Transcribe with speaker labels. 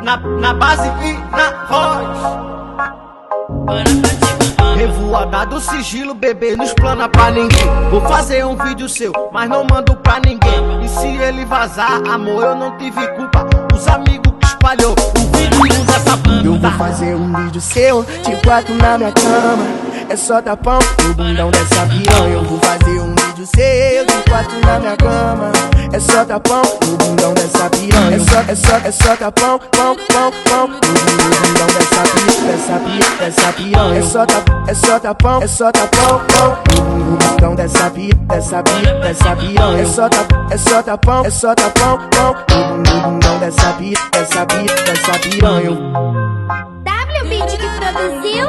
Speaker 1: Na base e na voz. Revoada do sigilo, bebê, não explana pra ninguém. Vou fazer um vídeo seu, mas não mando pra ninguém. E se ele vazar, amor, eu não tive culpa. Os amigos que espalhou o vídeo dessa puta.
Speaker 2: Eu vou fazer um vídeo seu, de quatro na minha cama. É só tapão no bundão dessa piranha. Eu vou fazer um vídeo seu, de quatro na minha cama. É só tapão no bundão dessa piranha. É só tapão, pão, pão, pão. No bundão dessa piranha. É só tapão, pão, pão. No bundão dessa piranha. É só tapão, pão. No bundão dessa piranha.
Speaker 3: W Beat que produziu.